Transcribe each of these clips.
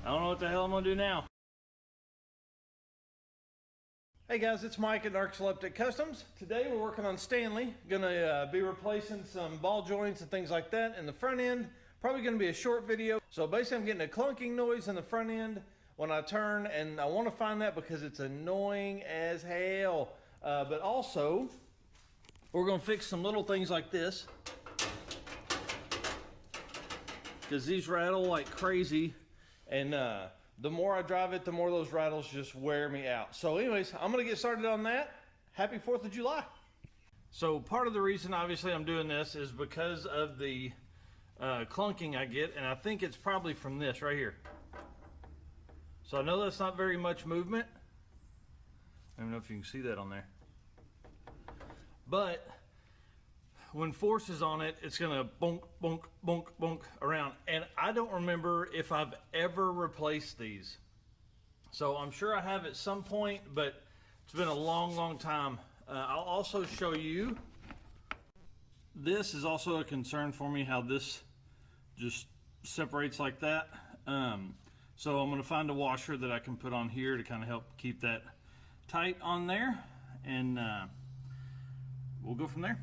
I don't know what the hell I'm gonna do now. Hey guys, it's Mike at Narcoleptic Customs. Today we're working on Stanley. Gonna be replacing some ball joints and things like that in the front end. Probably gonna be a short video. So basically I'm getting a clunking noise in the front end when I turn, and I wanna find that because it's annoying as hell. But also, we're gonna fix some little things like this, because these rattle like crazy, and the more I drive it, the more those rattles just wear me out. So anyways, I'm gonna get started on that. Happy 4th of July. So part of the reason obviously I'm doing this is because of the clunking I get, and I think it's probably from this right here. So I know that's not very much movement. I don't know if you can see that on there. But when force is on it, it's gonna bonk, bonk, bonk, bonk around. And I don't remember if I've ever replaced these. So I'm sure I have at some point, but it's been a long, long time. I'll also show you, this is also a concern for me, how this just separates like that. So I'm gonna find a washer that I can put on here to kind of help keep that tight on there. And we'll go from there.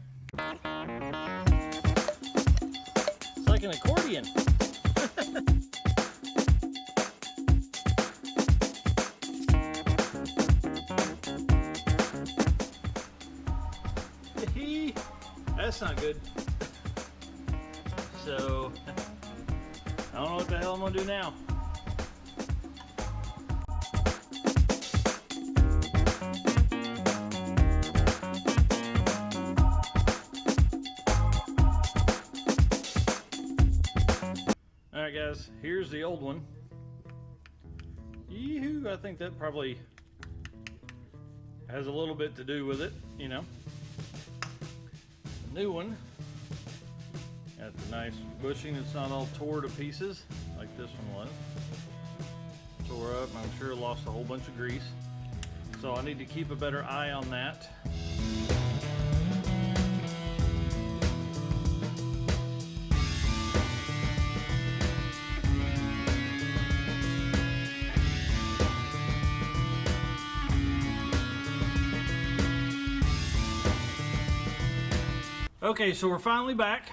It's like an accordion. That's not good. So, I don't know what the hell I'm gonna do now. Alright guys, here's the old one. Yee-hoo, I think that probably has a little bit to do with it, you know. The new one, got the nice bushing, it's not all tore to pieces like this one was. Tore up, I'm sure lost a whole bunch of grease. So I need to keep a better eye on that. Okay, so we're finally back.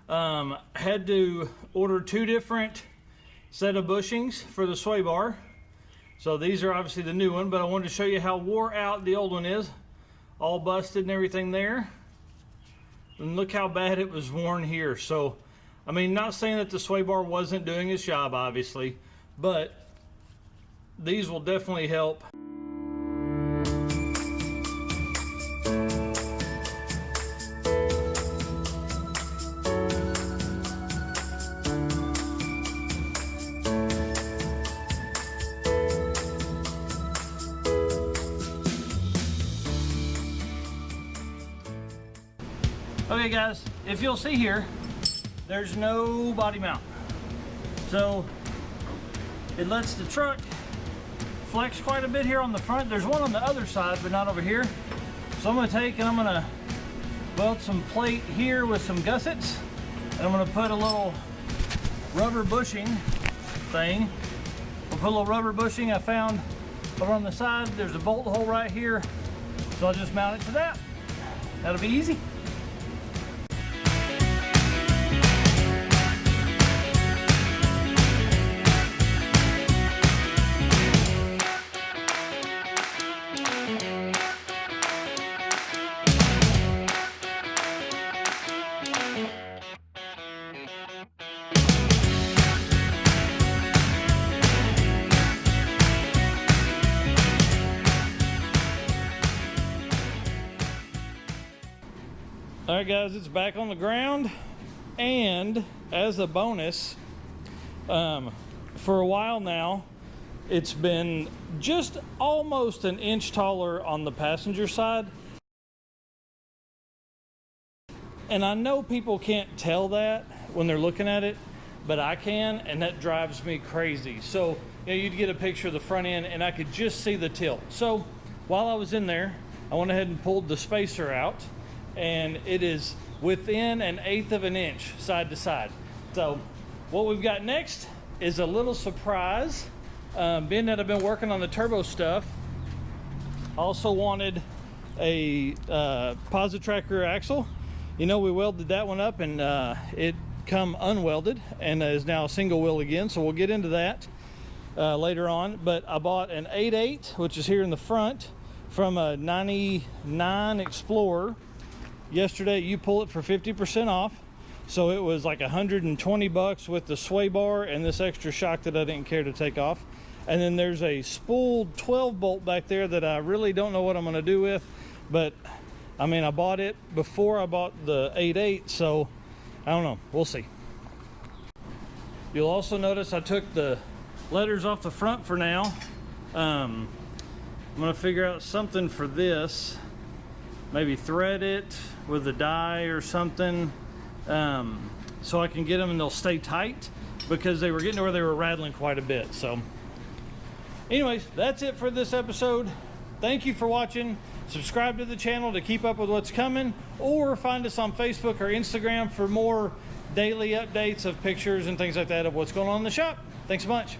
Had to order 2 different set of bushings for the sway bar. So these are obviously the new one, but I wanted to show you how wore out the old one is. All busted and everything there. And look how bad it was worn here. So, I mean, not saying that the sway bar wasn't doing its job, obviously, but these will definitely help. Okay guys, if you'll see here, there's no body mount. So it lets the truck flex quite a bit here on the front. There's one on the other side, but not over here. So I'm gonna take and I'm gonna weld some plate here with some gussets. And I'm gonna put a little rubber bushing thing. I'll put a little rubber bushing I found over on the side. There's a bolt hole right here. So I'll just mount it to that. That'll be easy. All right guys, it's back on the ground, and as a bonus, for a while now, it's been just almost an inch taller on the passenger side. And I know people can't tell that when they're looking at it, but I can, and that drives me crazy. So, you know, you'd get a picture of the front end and I could just see the tilt. So while I was in there, I went ahead and pulled the spacer out, and it is within 1/8 of an inch side to side. So what we've got next is a little surprise, being that I've been working on the turbo stuff. I also wanted a posit tracker axle. You know, we welded that one up and it come unwelded and is now a single wheel again, so we'll get into that later on. But I bought an 8.8, which is here in the front, from a 99 Explorer yesterday. You pull it for 50% off, so it was like $120 with the sway bar and this extra shock that I didn't care to take off. And then there's a spooled 12 bolt back there that I really don't know what I'm going to do with, but I mean, I bought it before I bought the 8.8, so I don't know, we'll see. You'll also notice I took the letters off the front for now. I'm gonna figure out something for this, maybe thread it with a die or something, so I can get them and they'll stay tight, because they were getting to where they were rattling quite a bit. So anyways, that's it for this episode. Thank you for watching. Subscribe to the channel to keep up with what's coming, or find us on Facebook or Instagram for more daily updates of pictures and things like that of what's going on in the shop. Thanks so much.